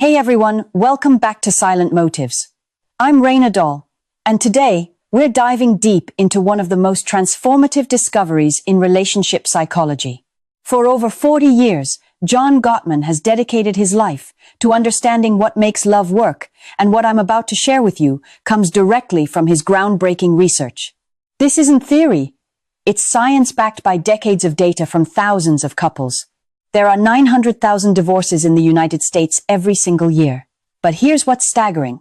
Hey everyone, welcome back to Silent Motives. I'm Raina Doll, and today we're diving deep into one of the most transformative discoveries in relationship psychology. For over 40 years, John Gottman has dedicated his life to understanding what makes love work, and what I'm about to share with you comes directly from his groundbreaking research. This isn't theory, it's science backed by decades of data from thousands of couples. There are 900,000 divorces in the United States every single year. But here's what's staggering.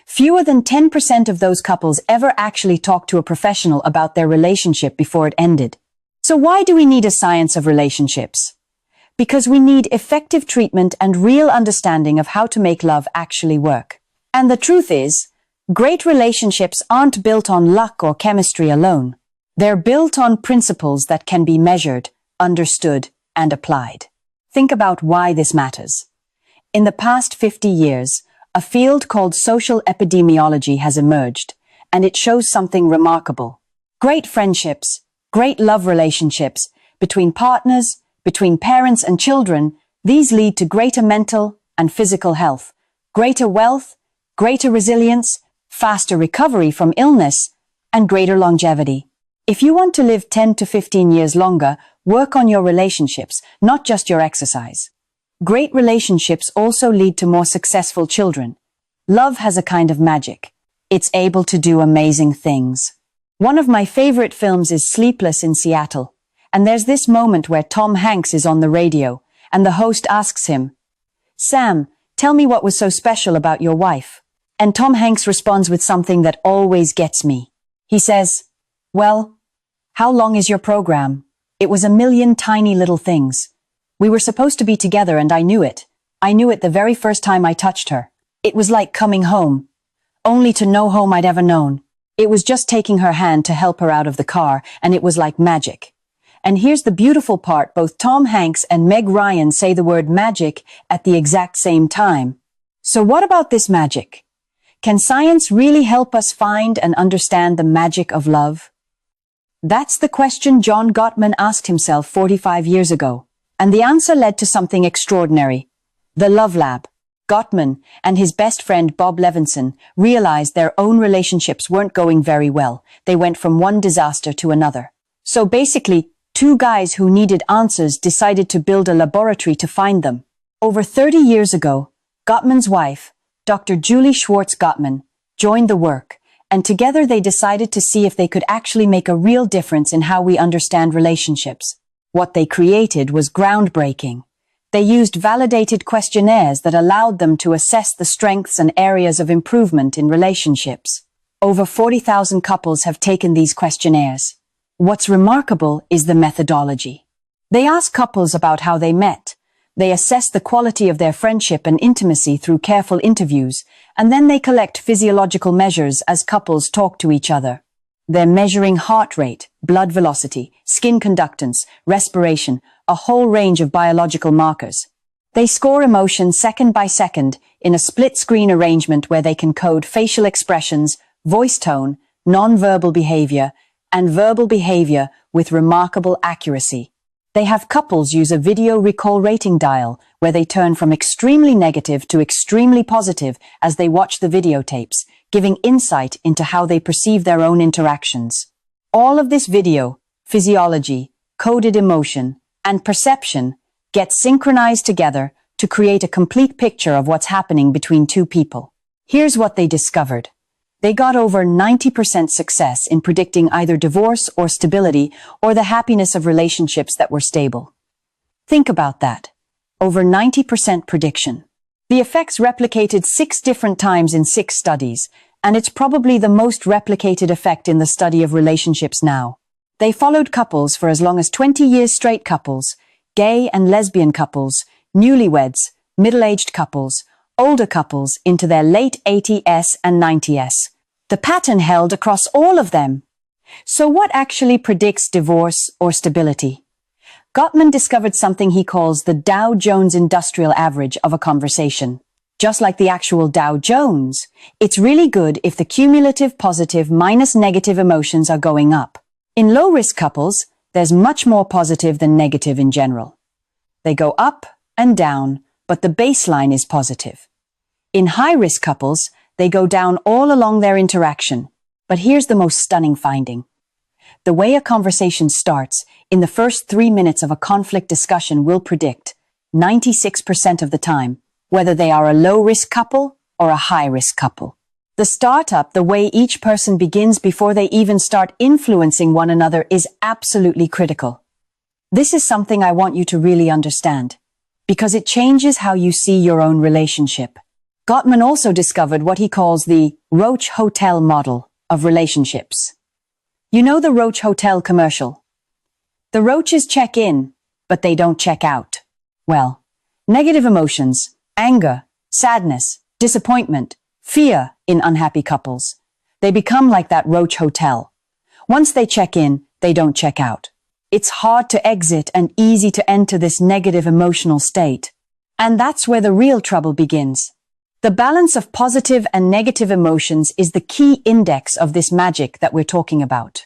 Fewer than 10% of those couples ever actually talk to a professional about their relationship before it ended. So why do we need a science of relationships? Because we need effective treatment and real understanding of how to make love actually work. And the truth is, great relationships aren't built on luck or chemistry alone. They're built on principles that can be measured, understood, and applied. Think about why this matters. In the past 50 years, a field called social epidemiology has emerged, and it shows something remarkable. Great friendships, great love relationships, between partners, between parents and children, these lead to greater mental and physical health, greater wealth, greater resilience, faster recovery from illness, and greater longevity. If you want to live 10 to 15 years longer, work on your relationships, not just your exercise. Great relationships also lead to more successful children. Love has a kind of magic. It's able to do amazing things. One of my favorite films is Sleepless in Seattle, and there's this moment where Tom Hanks is on the radio, and the host asks him, "Sam, tell me what was so special about your wife." And Tom Hanks responds with something that always gets me. He says, "Well, how long is your program? It was a million tiny little things. We were supposed to be together and I knew it. I knew it the very first time I touched her. It was like coming home. Only to no home I'd ever known. It was just taking her hand to help her out of the car, and it was like magic." And here's the beautiful part, both Tom Hanks and Meg Ryan say the word magic at the exact same time. So what about this magic? Can science really help us find and understand the magic of love? That's the question John Gottman asked himself 45 years ago, and the answer led to something extraordinary. The Love Lab. Gottman and his best friend Bob Levinson realized their own relationships weren't going very well. They went from one disaster to another. So basically, two guys who needed answers decided to build a laboratory to find them. Over 30 years ago, Gottman's wife, Dr. Julie Schwartz Gottman, joined the work, and together they decided to see if they could actually make a real difference in how we understand relationships. What they created was groundbreaking. They used validated questionnaires that allowed them to assess the strengths and areas of improvement in relationships. Over 40,000 couples have taken these questionnaires. What's remarkable is the methodology. They ask couples about how they met. They assess the quality of their friendship and intimacy through careful interviews, and then they collect physiological measures as couples talk to each other. They're measuring heart rate, blood velocity, skin conductance, respiration, a whole range of biological markers. They score emotions second by second in a split-screen arrangement where they can code facial expressions, voice tone, non-verbal behavior, and verbal behavior with remarkable accuracy. They have couples use a video recall rating dial where they turn from extremely negative to extremely positive as they watch the videotapes, giving insight into how they perceive their own interactions. All of this video, physiology, coded emotion, and perception get synchronized together to create a complete picture of what's happening between two people. Here's what they discovered. They got over 90% success in predicting either divorce or stability, or the happiness of relationships that were stable. Think about that. Over 90% prediction. The effects replicated 6 different times in 6 studies, and it's probably the most replicated effect in the study of relationships now. They followed couples for as long as 20 years, straight couples, gay and lesbian couples, newlyweds, middle-aged couples, older couples into their late 80s and 90s. The pattern held across all of them. So what actually predicts divorce or stability? Gottman discovered something he calls the Dow Jones Industrial Average of a conversation. Just like the actual Dow Jones, it's really good if the cumulative positive minus negative emotions are going up. In low-risk couples, there's much more positive than negative in general. They go up and down, but the baseline is positive. In high-risk couples, they go down all along their interaction. But here's the most stunning finding. The way a conversation starts in the first 3 minutes of a conflict discussion will predict 96% of the time whether they are a low-risk couple or a high-risk couple. The startup, the way each person begins before they even start influencing one another, is absolutely critical. This is something I want you to really understand, because it changes how you see your own relationship. Gottman also discovered what he calls the Roach Hotel model of relationships. You know the Roach Hotel commercial? The roaches check in, but they don't check out. Well, negative emotions, anger, sadness, disappointment, fear in unhappy couples, they become like that Roach Hotel. Once they check in, they don't check out. It's hard to exit and easy to enter this negative emotional state. And that's where the real trouble begins. The balance of positive and negative emotions is the key index of this magic that we're talking about.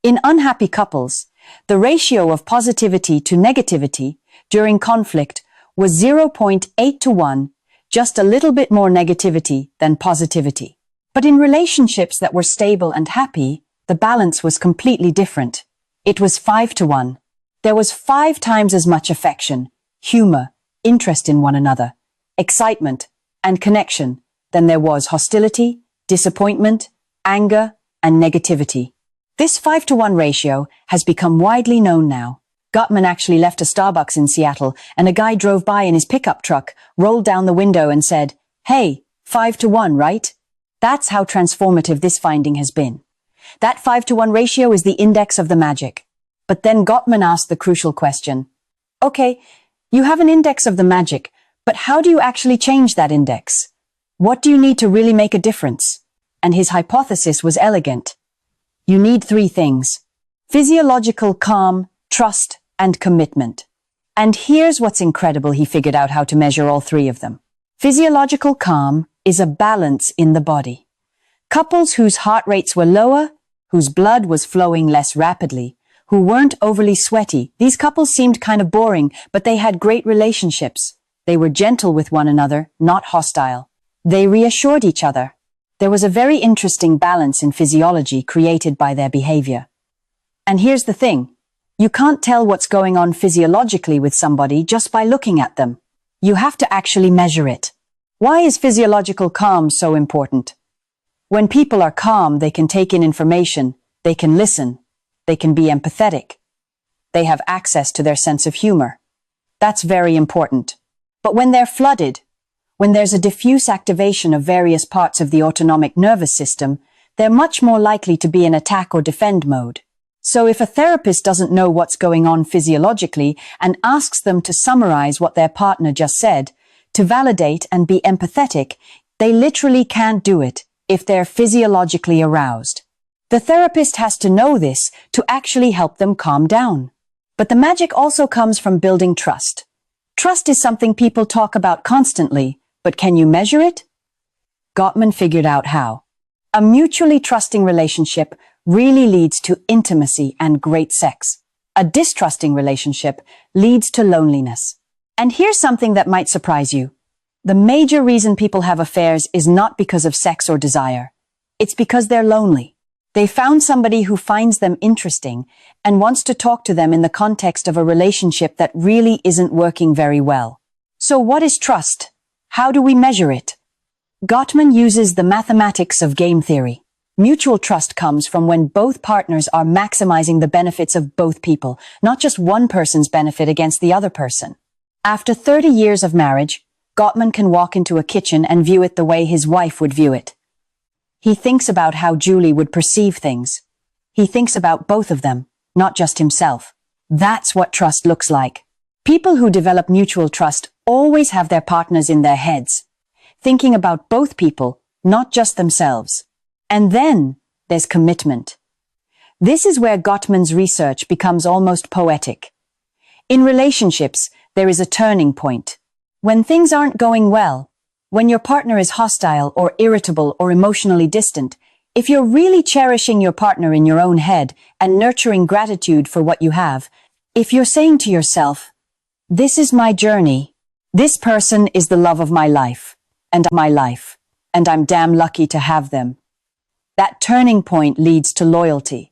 In unhappy couples, the ratio of positivity to negativity during conflict was 0.8 to 1, just a little bit more negativity than positivity. But in relationships that were stable and happy, the balance was completely different. It was 5 to 1. There was 5 times as much affection, humor, interest in one another, excitement, and connection than there was hostility, disappointment, anger, and negativity. This 5 to 1 ratio has become widely known now. Gottman actually left a Starbucks in Seattle, and a guy drove by in his pickup truck, rolled down the window and said, "Hey, 5 to 1, right?" That's how transformative this finding has been. That 5 to 1 ratio is the index of the magic. But then Gottman asked the crucial question. Okay, you have an index of the magic, but how do you actually change that index? What do you need to really make a difference? And his hypothesis was elegant. You need 3 things: physiological calm, trust, and commitment. And here's what's incredible: he figured out how to measure all 3 of them. Physiological calm is a balance in the body. Couples whose heart rates were lower, whose blood was flowing less rapidly, who weren't overly sweaty, these couples seemed kind of boring, but they had great relationships. They were gentle with one another, not hostile. They reassured each other. There was a very interesting balance in physiology created by their behavior. And here's the thing. You can't tell what's going on physiologically with somebody just by looking at them. You have to actually measure it. Why is physiological calm so important? When people are calm, they can take in information, they can listen, they can be empathetic. They have access to their sense of humor. That's very important. But when they're flooded, when there's a diffuse activation of various parts of the autonomic nervous system, they're much more likely to be in attack or defend mode. So if a therapist doesn't know what's going on physiologically and asks them to summarize what their partner just said, to validate and be empathetic, they literally can't do it if they're physiologically aroused. The therapist has to know this to actually help them calm down. But the magic also comes from building trust. Trust is something people talk about constantly, but can you measure it? Gottman figured out how. A mutually trusting relationship really leads to intimacy and great sex. A distrusting relationship leads to loneliness. And here's something that might surprise you. The major reason people have affairs is not because of sex or desire. It's because they're lonely. They found somebody who finds them interesting and wants to talk to them in the context of a relationship that really isn't working very well. So what is trust? How do we measure it? Gottman uses the mathematics of game theory. Mutual trust comes from when both partners are maximizing the benefits of both people, not just one person's benefit against the other person. After 30 years of marriage, Gottman can walk into a kitchen and view it the way his wife would view it. He thinks about how Julie would perceive things. He thinks about both of them, not just himself. That's what trust looks like. People who develop mutual trust always have their partners in their heads, thinking about both people, not just themselves. And then there's commitment. This is where Gottman's research becomes almost poetic. In relationships, there is a turning point. When things aren't going well, when your partner is hostile or irritable or emotionally distant, if you're really cherishing your partner in your own head and nurturing gratitude for what you have, if you're saying to yourself, "This is my journey. This person is the love of my life," and my life, and I'm damn lucky to have them. That turning point leads to loyalty.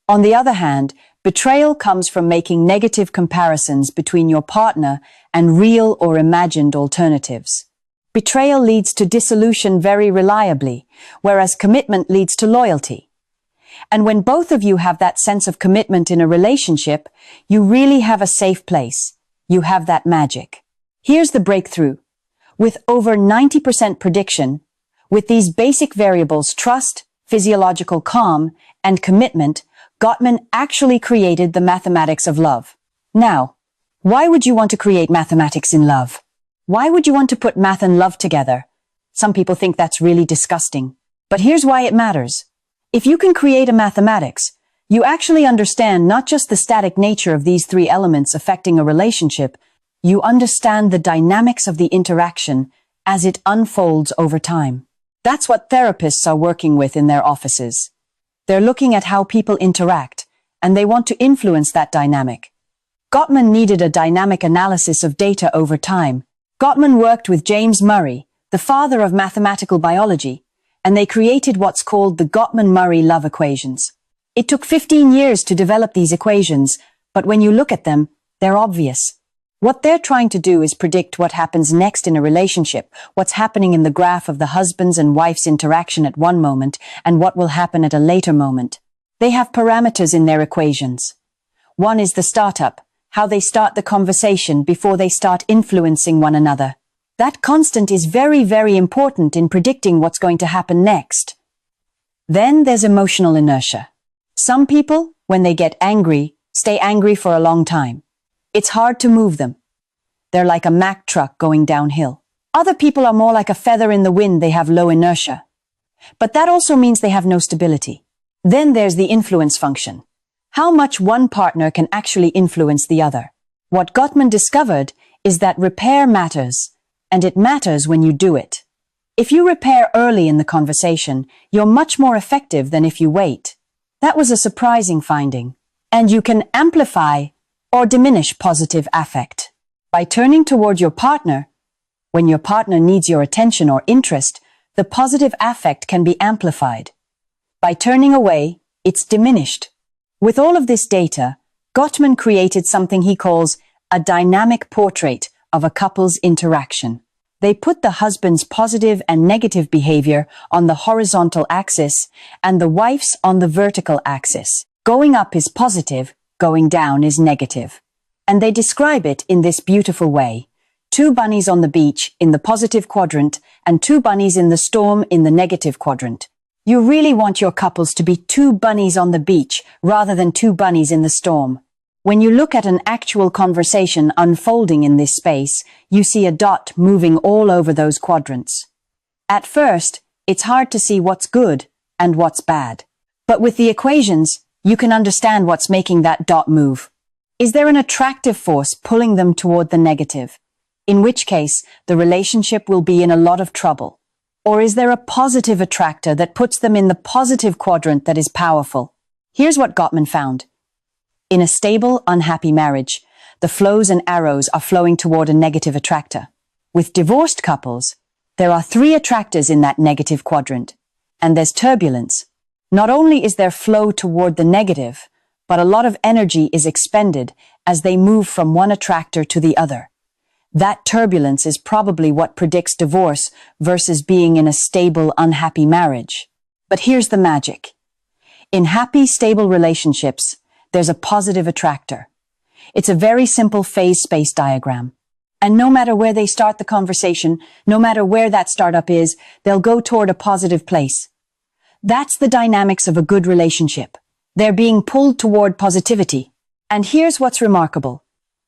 On the other hand, betrayal comes from making negative comparisons between your partner and real or imagined alternatives. Betrayal leads to dissolution very reliably, whereas commitment leads to loyalty. And when both of you have that sense of commitment in a relationship, you really have a safe place. You have that magic. Here's the breakthrough. With over 90% prediction, with these basic variables, trust, physiological calm, and commitment, Gottman actually created the mathematics of love. Now, why would you want to create mathematics in love? Why would you want to put math and love together? Some people think that's really disgusting. But here's why it matters. If you can create a mathematics, you actually understand not just the static nature of these three elements affecting a relationship, you understand the dynamics of the interaction as it unfolds over time. That's what therapists are working with in their offices. They're looking at how people interact, and they want to influence that dynamic. Gottman needed a dynamic analysis of data over time. Gottman worked with James Murray, the father of mathematical biology, and they created what's called the Gottman-Murray love equations. It took 15 years to develop these equations, but when you look at them, they're obvious. What they're trying to do is predict what happens next in a relationship, what's happening in the graph of the husband's and wife's interaction at one moment, and what will happen at a later moment. They have parameters in their equations. One is the startup, how they start the conversation before they start influencing one another. That constant is very, very important in predicting what's going to happen next. Then there's emotional inertia. Some people, when they get angry, stay angry for a long time. It's hard to move them. They're like a Mack truck going downhill. Other people are more like a feather in the wind. They have low inertia. But that also means they have no stability. Then there's the influence function. How much one partner can actually influence the other. What Gottman discovered is that repair matters, and it matters when you do it. If you repair early in the conversation, you're much more effective than if you wait. That was a surprising finding. And you can amplify or diminish positive affect. By turning toward your partner, when your partner needs your attention or interest, the positive affect can be amplified. By turning away, it's diminished. With all of this data, Gottman created something he calls a dynamic portrait of a couple's interaction. They put the husband's positive and negative behavior on the horizontal axis and the wife's on the vertical axis. Going up is positive, going down is negative. And they describe it in this beautiful way. 2 bunnies on the beach in the positive quadrant and 2 bunnies in the storm in the negative quadrant. You really want your couples to be 2 bunnies on the beach rather than 2 bunnies in the storm. When you look at an actual conversation unfolding in this space, you see a dot moving all over those quadrants. At first, it's hard to see what's good and what's bad. But with the equations, you can understand what's making that dot move. Is there an attractive force pulling them toward the negative? In which case, the relationship will be in a lot of trouble. Or is there a positive attractor that puts them in the positive quadrant that is powerful? Here's what Gottman found. In a stable, unhappy marriage, the flows and arrows are flowing toward a negative attractor. With divorced couples, there are 3 attractors in that negative quadrant, and there's turbulence. Not only is there flow toward the negative, but a lot of energy is expended as they move from one attractor to the other. That turbulence is probably what predicts divorce versus being in a stable, unhappy marriage. But here's the magic. In happy, stable relationships, there's a positive attractor. It's a very simple phase space diagram. And no matter where they start the conversation, no matter where that startup is, they'll go toward a positive place. That's the dynamics of a good relationship. They're being pulled toward positivity. And here's what's remarkable.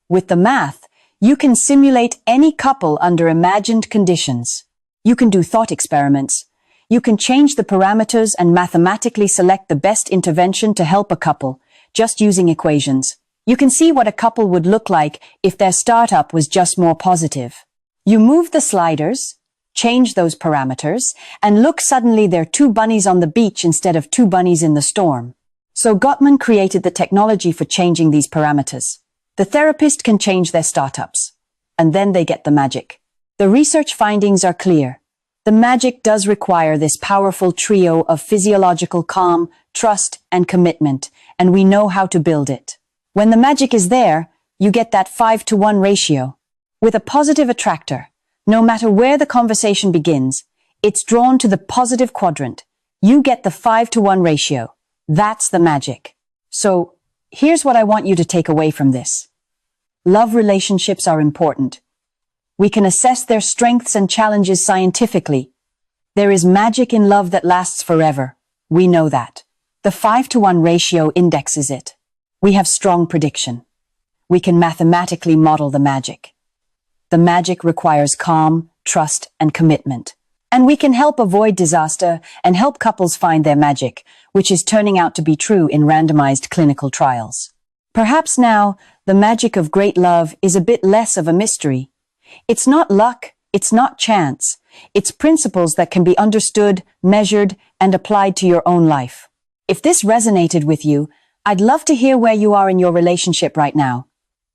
With the math, you can simulate any couple under imagined conditions. You can do thought experiments. You can change the parameters and mathematically select the best intervention to help a couple, just using equations. You can see what a couple would look like if their startup was just more positive. You move the sliders, change those parameters, and look, suddenly they're 2 bunnies on the beach instead of 2 bunnies in the storm. So Gottman created the technology for changing these parameters. The therapist can change their startups, and then they get the magic. The research findings are clear. The magic does require this powerful trio of physiological calm, trust, and commitment, and we know how to build it. When the magic is there, you get that 5-to-1 ratio. With a positive attractor, no matter where the conversation begins, it's drawn to the positive quadrant. You get the 5-to-1 ratio. That's the magic. So, here's what I want you to take away from this. Love relationships are important. We can assess their strengths and challenges scientifically. There is magic in love that lasts forever. We know that. The 5-to-1 ratio indexes it. We have strong prediction. We can mathematically model the magic. The magic requires calm, trust, and commitment. And we can help avoid disaster and help couples find their magic, which is turning out to be true in randomized clinical trials. Perhaps now, the magic of great love is a bit less of a mystery. It's not luck, it's not chance. It's principles that can be understood, measured, and applied to your own life. If this resonated with you, I'd love to hear where you are in your relationship right now.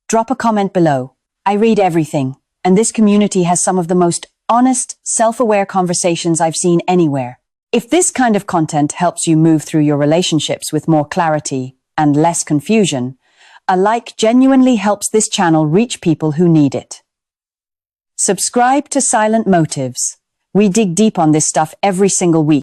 Drop a comment below. I read everything, and this community has some of the most honest, self-aware conversations I've seen anywhere. If this kind of content helps you move through your relationships with more clarity and less confusion, a like genuinely helps this channel reach people who need it. Subscribe to Silent Motives. We dig deep on this stuff every single week.